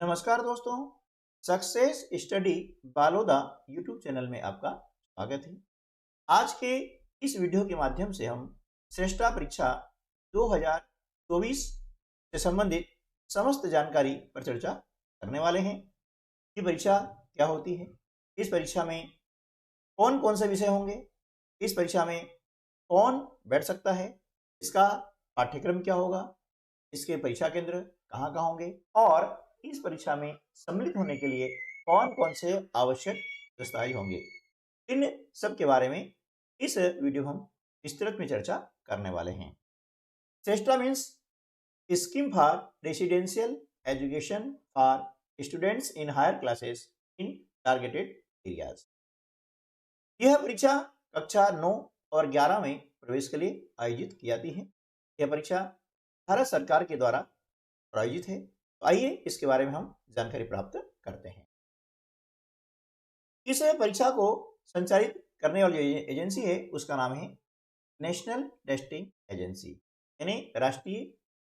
नमस्कार दोस्तों, success study Baloda YouTube channel में आपका स्वागत है। आज के इस वीडियो के माध्यम से हम श्रेष्ठा परीक्षा 2024 से संबंधित समस्त जानकारी पर चर्चा करने वाले हैं। ये परीक्षा क्या होती है, इस परीक्षा में कौन कौन से विषय होंगे, इस परीक्षा में कौन बैठ सकता है, इसका पाठ्यक्रम क्या होगा, इसके परीक्षा केंद्र कहाँ कहाँ होंगे और इस परीक्षा में सम्मिलित होने के लिए कौन कौन से आवश्यक दस्तावेज होंगे, इन सब के बारे में इस वीडियो में हम विस्तृत में चर्चा करने वाले हैं। Shreshta means scheme for residential education for students in higher classes in targeted areas. यह परीक्षा कक्षा 9 और 11 में प्रवेश के लिए आयोजित की जाती है। यह परीक्षा भारत सरकार के द्वारा प्रायोजित है। तो आइए इसके बारे में हम जानकारी प्राप्त करते हैं। इस परीक्षा को संचालित करने वाली एजेंसी है, उसका नाम है नेशनल टेस्टिंग एजेंसी, यानी राष्ट्रीय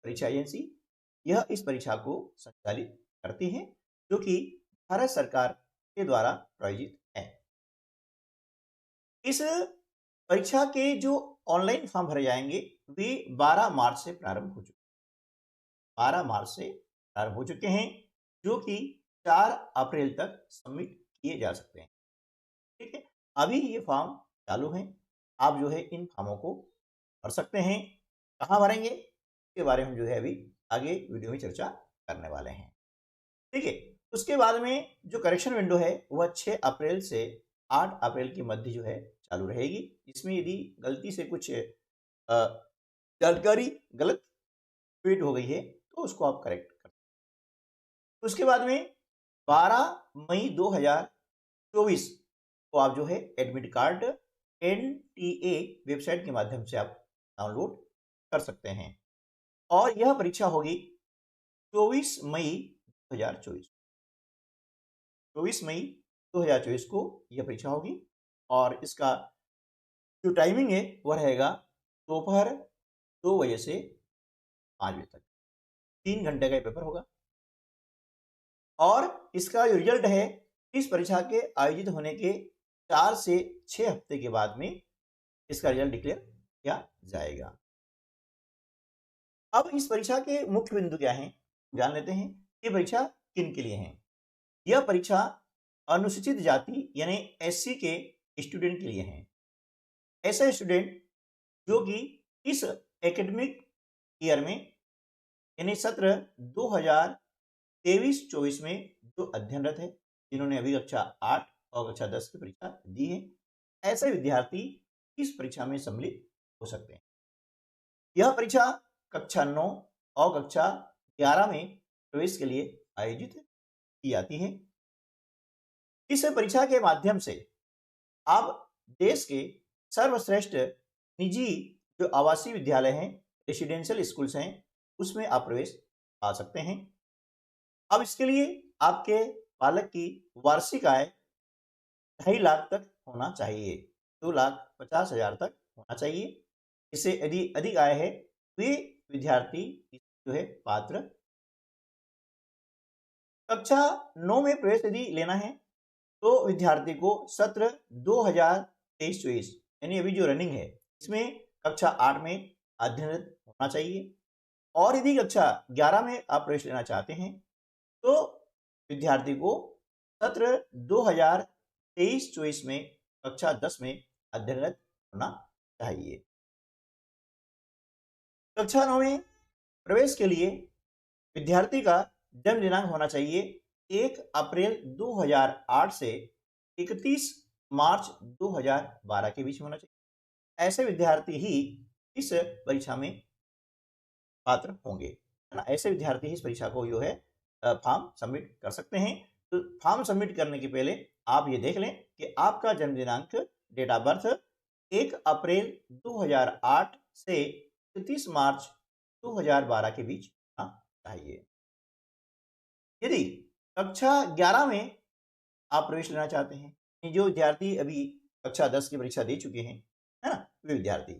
परीक्षा एजेंसी। यह इस परीक्षा को संचालित करती है, जो कि भारत सरकार के द्वारा प्रायोजित है। इस परीक्षा के जो ऑनलाइन फॉर्म भरे जाएंगे वे 12 मार्च से प्रारंभ हो चुके हैं, जो कि 4 अप्रैल तक सबमिट किए जा सकते हैं। ठीक है, अभी ये फॉर्म चालू हैं। आप जो है इन फॉर्मों को भर सकते हैं। कहाँ भरेंगे इसके बारे में जो है अभी आगे वीडियो में चर्चा करने वाले हैं। ठीक है, उसके बाद में जो करेक्शन विंडो है वह 6 अप्रैल से 8 अप्रैल के मध्य जो है चालू रहेगी। इसमें यदि गलती से कुछ जानकारी गलत ट्वीट हो गई है तो उसको आप करेक्ट कर। उसके बाद में 12 मई 2024 को आप जो है एडमिट कार्ड NTA वेबसाइट के माध्यम से आप डाउनलोड कर सकते हैं और यह परीक्षा होगी 24 मई 2024। 24 मई 2024 को यह परीक्षा होगी और इसका जो टाइमिंग है वह रहेगा दोपहर 2 बजे से 5 बजे तक। 3 घंटे का पेपर होगा और इसका जो रिजल्ट है इस परीक्षा के आयोजित होने के 4 से 6 हफ्ते के बाद में इसका रिजल्ट डिक्लेयर किया जाएगा। अब इस परीक्षा के मुख्य बिंदु क्या हैं जान लेते हैं। ये परीक्षा किन के लिए है? यह परीक्षा अनुसूचित जाति यानी SC के स्टूडेंट के लिए है। ऐसे स्टूडेंट जो कि इस एकेडमिक ईयर में यानी सत्र 2023-24 में जो अध्ययनरत है, जिन्होंने अभी कक्षा 8 और कक्षा 10 की परीक्षा दी है, ऐसे विद्यार्थी इस परीक्षा में सम्मिलित हो सकते हैं। यह परीक्षा कक्षा 9 और कक्षा 11 में प्रवेश के लिए आयोजित की जाती है। इस परीक्षा के माध्यम से आप देश के सर्वश्रेष्ठ निजी जो आवासीय विद्यालय हैं, रेसिडेंशियल स्कूल्स हैं, उसमें आप प्रवेश पा सकते हैं। अब इसके लिए आपके पालक की वार्षिक आय 2.5 लाख तक होना चाहिए, 2,50,000 तक होना चाहिए। इससे यदि अधिक आय है वे विद्यार्थी जो है पात्र। कक्षा 9 में प्रवेश यदि लेना है तो विद्यार्थी को सत्र 2023-24 यानी अभी जो रनिंग है इसमें कक्षा 8 में अध्ययनरत होना चाहिए और यदि कक्षा 11 में आप प्रवेश लेना चाहते हैं तो विद्यार्थी को सत्र 2023-24 में कक्षा 10 में अध्ययनरत होना चाहिए। कक्षा 9 में प्रवेश के लिए विद्यार्थी का जन्म दिनांक होना चाहिए 1 अप्रैल 2008 से 31 मार्च 2012 के बीच में होना चाहिए। ऐसे विद्यार्थी ही इस परीक्षा में पात्र होंगे, है ना। ऐसे विद्यार्थी ही इस परीक्षा को जो है फॉर्म सबमिट कर सकते हैं। तो फॉर्म सबमिट करने के पहले आप ये देख लें कि आपका जन्म दिनांक डेट ऑफ बर्थ 1 अप्रैल 2008 से 31 मार्च 2012 के बीच होना चाहिए। यदि कक्षा 11 में आप प्रवेश लेना चाहते हैं, जो विद्यार्थी अभी कक्षा 10 की परीक्षा दे चुके हैं, है ना, वे विद्यार्थी,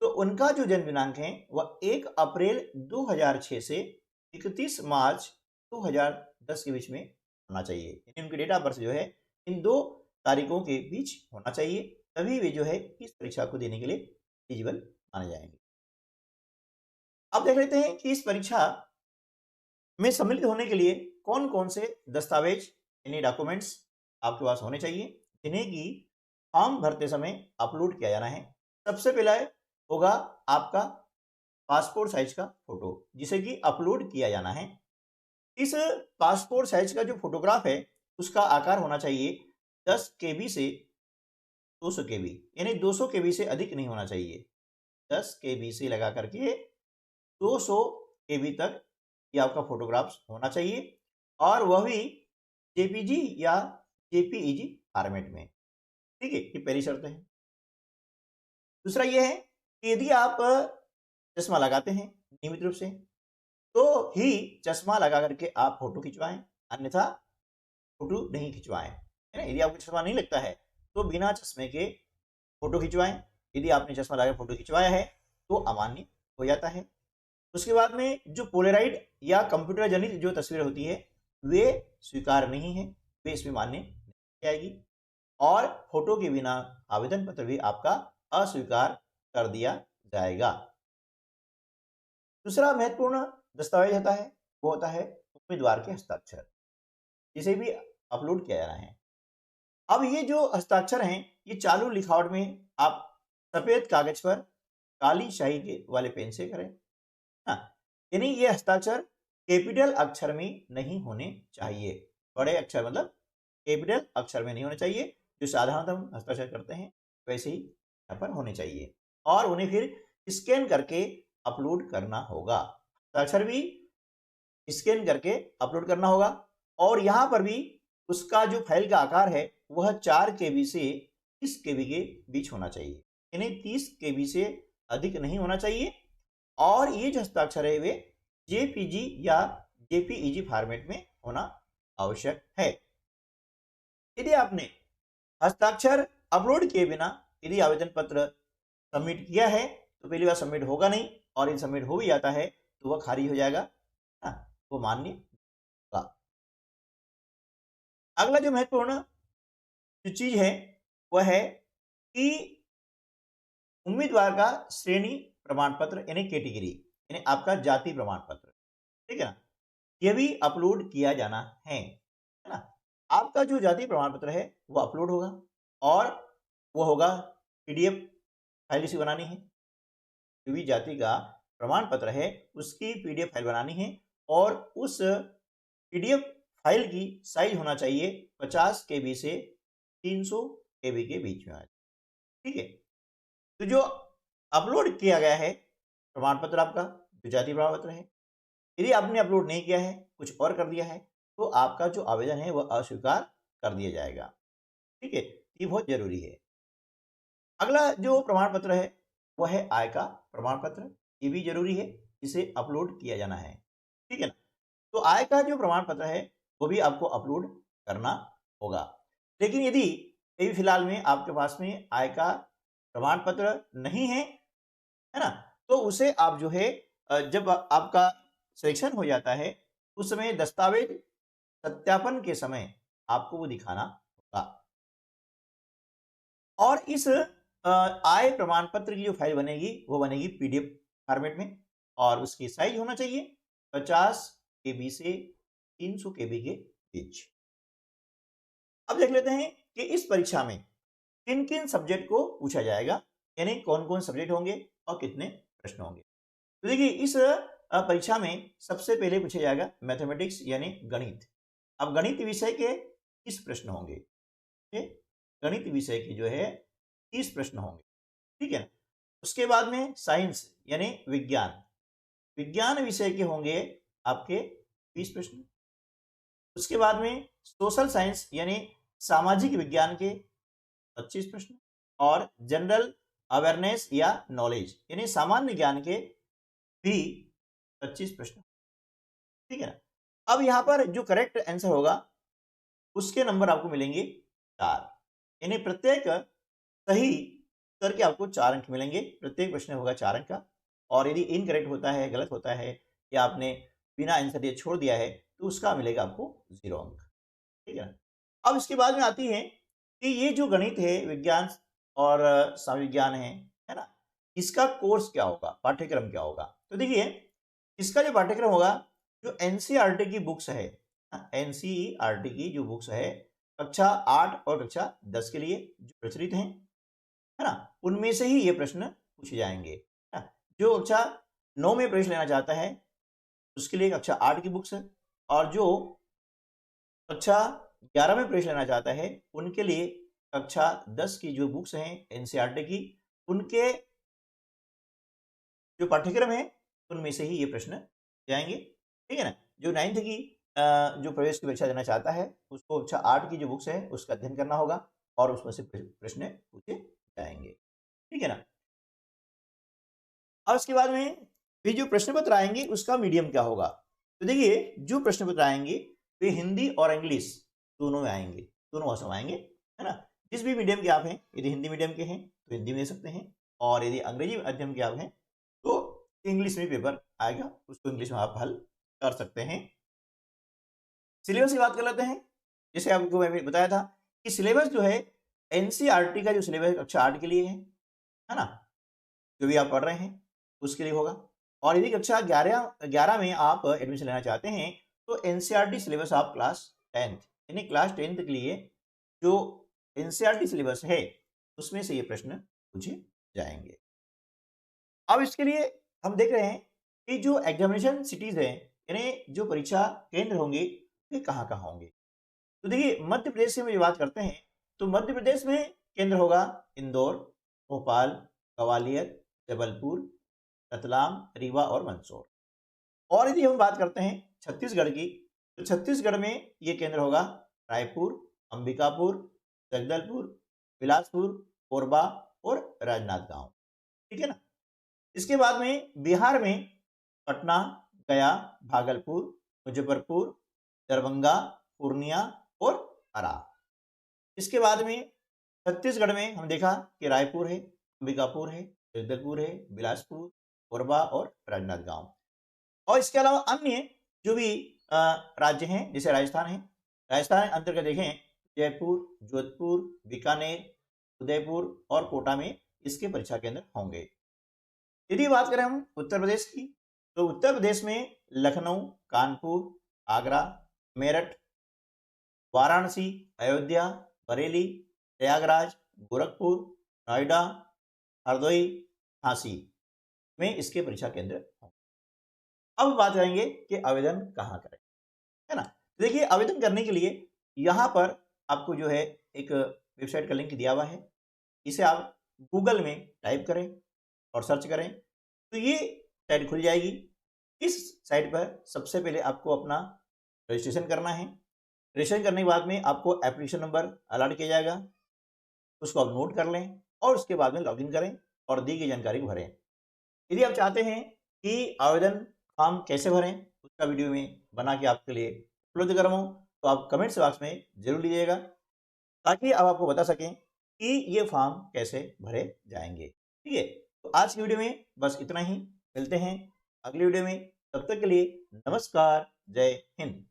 तो उनका जो जन्म दिनांक है वह 1 अप्रैल 2006 से 31 मार्च 2010 के बीच में होना चाहिए, यानी उनकी डेट ऑफ बर्थ जो है इन 2 तारीखों के बीच होना चाहिए, तभी वे जो है इस परीक्षा को देने के लिए एलिजिबल माने जाएंगे। अब देख लेते हैं कि इस परीक्षा में सम्मिलित होने के लिए कौन कौन से दस्तावेज यानी डॉक्यूमेंट्स आपके पास होने चाहिए, जिन्हें कि फॉर्म भरते समय अपलोड किया जाना है। सबसे पहला होगा आपका पासपोर्ट साइज का फोटो, जिसे कि अपलोड किया जाना है। इस पासपोर्ट साइज का जो फोटोग्राफ है उसका आकार होना चाहिए 10 केबी से 200 केबी, यानी 200 केबी से अधिक नहीं होना चाहिए। 10 केबी से लगा करके 200 केबी तक ये आपका फोटोग्राफ्स होना चाहिए, और वह भी जेपीजी या जेपीईजी फॉर्मेट में। ठीक है, ये पहली शर्त है। दूसरा ये है कि यदि आप चश्मा लगाते हैं नियमित रूप से, तो ही चश्मा लगा करके आप फोटो खिंचवाएं, अन्यथा फोटो नहीं खिंचवाएं, है ना। यदि आपको चश्मा नहीं लगता है तो बिना चश्मे के फोटो खिंचवाएं। यदि आपने चश्मा लगा फोटो खिंचवाया है तो अमान्य हो जाता है। उसके बाद में जो पोलराइड या कंप्यूटर जनित जो तस्वीर होती है वे स्वीकार नहीं है, वे इसमें मान्य नहीं जाएगी, और फोटो के बिना आवेदन पत्र भी आपका अस्वीकार कर दिया जाएगा। दूसरा महत्वपूर्ण दस्तावेज होता है वो होता है उम्मीदवार के हस्ताक्षर, जिसे भी अपलोड किया जाना है। अब ये जो हस्ताक्षर हैं ये चालू लिखावट में आप सफेद कागज पर काली शाही के वाले पेन से करें, यानी ये हस्ताक्षर कैपिटल अक्षर में नहीं होने चाहिए। बड़े अक्षर मतलब कैपिटल अक्षर में नहीं होने चाहिए, जो साधारणतः हम हस्ताक्षर करते हैं वैसे ही यहाँ पर होने चाहिए, और उन्हें फिर स्कैन करके अपलोड करना होगा। हस्ताक्षर भी स्कैन करके अपलोड करना होगा, और यहाँ पर भी उसका जो फाइल का आकार है वह 4 केबी से 30 केबी के बीच होना चाहिए, यानी 30 केबी से अधिक नहीं होना चाहिए, और ये जो हस्ताक्षर है वे जेपीजी या जेपीईजी फॉर्मेट में होना आवश्यक है। यदि आपने हस्ताक्षर अपलोड किए बिना यदि आवेदन पत्र सबमिट किया है तो पहली बार सबमिट होगा नहीं, और यदि सबमिट हो भी जाता है तो वह खारिज हो जाएगा, वो मान्य होगा। अगला जो महत्वपूर्ण जो चीज है वह है कि उम्मीदवार का श्रेणी प्रमाण पत्र यानी कैटेगरी, यानी आपका जाति प्रमाण पत्र, ठीक है ना, यह भी अपलोड किया जाना है ना। आपका जो जाति प्रमाण पत्र है वो अपलोड होगा, और वो होगा पीडीएफ फाइल इसी बनानी है। जो भी जाति का प्रमाण पत्र है उसकी पीडीएफ फाइल बनानी है, और उस पीडीएफ फाइल की साइज होना चाहिए 50 केबी से 300 केबी के बीच में। ठीक है, तो जो अपलोड किया गया है प्रमाण पत्र आपका जो जाति प्रमाण पत्र है, यदि आपने अपलोड नहीं किया है कुछ और कर दिया है तो आपका जो आवेदन है वह अस्वीकार कर दिया जाएगा। ठीक है, ये बहुत जरूरी है। अगला जो प्रमाण पत्र है वह है आय का प्रमाण पत्र, ये भी जरूरी है, इसे अपलोड किया जाना है। ठीक है ना, तो आय का जो प्रमाण पत्र है वो भी आपको अपलोड करना होगा। लेकिन यदि अभी फिलहाल में आपके पास में आय का प्रमाण पत्र नहीं है, है ना, तो उसे आप जो है जब आपका सिलेक्शन हो जाता है उस समय दस्तावेज सत्यापन के समय आपको वो दिखाना होगा। और इस आय प्रमाण पत्र की जो फाइल बनेगी वो बनेगी पीडीएफ फॉर्मेट में, और उसकी साइज होना चाहिए 50 केबी से 300 केबी के बीच। अब देख लेते हैं कि इस परीक्षा में किन किन सब्जेक्ट को पूछा जाएगा, यानी कौन कौन सब्जेक्ट होंगे और कितने प्रश्न होंगे। तो देखिए इस परीक्षा में सबसे पहले पूछा जाएगा मैथमेटिक्स यानी गणित। अब गणित विषय के 30 प्रश्न होंगे, गणित विषय के जो है 30 प्रश्न होंगे। ठीक है, उसके बाद में साइंस यानी विज्ञान, विज्ञान विषय के होंगे आपके 20 प्रश्न। उसके बाद में सोशल साइंस यानी सामाजिक विज्ञान के 25 प्रश्न, और जनरल अवेयरनेस या नॉलेज यानी सामान्य ज्ञान के भी 25 प्रश्न। ठीक है ना, अब यहां पर जो करेक्ट आंसर होगा उसके नंबर आपको मिलेंगे 4, यानी प्रत्येक सही उत्तर के आपको 4 अंक मिलेंगे। प्रत्येक प्रश्न होगा 4 अंक का, और यदि इनकरेक्ट होता है, गलत होता है, या आपने बिना आंसर दिए छोड़ दिया है तो उसका मिलेगा आपको 0 अंक। ठीक है ना। अब इसके बाद में आती है कि ये जो गणित है, विज्ञान और सामाजिक विज्ञान है ना, इसका कोर्स क्या होगा, पाठ्यक्रम क्या होगा। तो देखिए इसका जो पाठ्यक्रम होगा, जो एनसीईआरटी की बुक्स है, एनसीईआरटी की जो बुक्स है कक्षा 8 और कक्षा 10 के लिए जो प्रचलित हैं, है ना, उनमें से ही ये प्रश्न पूछे जाएंगे। है ना? जो कक्षा 9 में प्रवेश लेना चाहता है उसके लिए कक्षा 8 की बुक्स है, और जो कक्षा 11 में प्रवेश लेना चाहता है उनके लिए कक्षा 10 की जो बुक्स हैं एनसीईआरटी की, उनके जो पाठ्यक्रम है उनमें से ही ये प्रश्न जाएंगे। ठीक है ना। जो 9th की जो प्रवेश की परीक्षा देना चाहता है उसको कक्षा 8 की जो बुक्स है उसका अध्ययन करना होगा और उसमें से प्रश्न पूछे जाएंगे। ठीक है ना। और उसके बाद में फिर जो प्रश्न पत्र आएंगे उसका मीडियम क्या होगा। तो देखिए जो प्रश्न पत्र आएंगे वे हिंदी और इंग्लिश दोनों में आएंगे, दोनों भाषा में आएंगे, है ना। जिस भी मीडियम के आप हैं, यदि हिंदी मीडियम के हैं तो हिंदी में दे सकते हैं, और यदि अंग्रेजी माध्यम के आप हैं तो इंग्लिश में पेपर आएगा, उसको इंग्लिश में आप हल कर सकते हैं। सिलेबस की बात कर लेते हैं। जैसे आपको मैं बताया था कि सिलेबस जो है एनसीईआरटी का जो सिलेबस कक्षा 8 के लिए है ना, जो भी आप पढ़ रहे हैं उसके लिए होगा। और यदि कक्षा 11 में आप एडमिशन लेना चाहते हैं तो एनसीईआरटी सिलेबस आप क्लास 10th यानी क्लास 10th के लिए जो एनसीईआरटी सिलेबस है उसमें से ये प्रश्न पूछे जाएंगे। अब इसके लिए हम देख रहे हैं कि जो एग्जामिनेशन सिटीज है यानी जो परीक्षा केंद्र होंगे वे कहाँ कहाँ होंगे। तो देखिए मध्य प्रदेश से हम बात करते हैं तो मध्य प्रदेश में केंद्र होगा इंदौर, भोपाल, ग्वालियर, जबलपुर, रतलाम, रीवा और मंदसौर। और यदि हम बात करते हैं छत्तीसगढ़ की तो छत्तीसगढ़ में ये केंद्र होगा रायपुर, अंबिकापुर, जगदलपुर, बिलासपुर, कोरबा और राजनांदगांव। ठीक है ना। इसके बाद में बिहार में पटना, गया, भागलपुर, मुजफ्फरपुर, दरभंगा, पूर्णिया और आरा। इसके बाद में छत्तीसगढ़ में हम देखा कि रायपुर है, अंबिकापुर है, जगदलपुर है, बिलासपुर, कोरबा और राजनांदगांव। और इसके अलावा अन्य जो भी राज्य हैं जैसे राजस्थान है, राजस्थान अंतर्गत देखें जयपुर, जोधपुर, बीकानेर, उदयपुर और कोटा में इसके परीक्षा केंद्र होंगे। यदि बात करें हम उत्तर प्रदेश की तो उत्तर प्रदेश में लखनऊ, कानपुर, आगरा, मेरठ, वाराणसी, अयोध्या, बरेली, प्रयागराज, गोरखपुर, नोएडा, हरदोई, झांसी में इसके परीक्षा केंद्र होंगे। अब बात करेंगे कि आवेदन कहाँ करें, है ना। देखिए आवेदन करने के लिए यहाँ पर आपको जो है एक वेबसाइट का लिंक दिया हुआ है, इसे आप गूगल में टाइप करें और सर्च करें तो ये साइट खुल जाएगी। इस साइट पर सबसे पहले आपको अपना रजिस्ट्रेशन करना है। रजिस्ट्रेशन करने के बाद में आपको एप्लीकेशन नंबर अलॉट किया जाएगा, उसको आप नोट कर लें और उसके बाद में लॉगिन करें और दी गई जानकारी को भरें। यदि आप चाहते हैं कि आवेदन फॉर्म कैसे भरें उसका वीडियो में बना के आपके लिए उपलब्ध कराऊँ तो आप कमेंट्स बॉक्स में जरूर लीजिएगा ताकि अब आपको बता सकें कि ये फॉर्म कैसे भरे जाएंगे। ठीक है। तो आज की वीडियो में बस इतना ही, मिलते हैं अगली वीडियो में। तब तक के लिए नमस्कार, जय हिंद।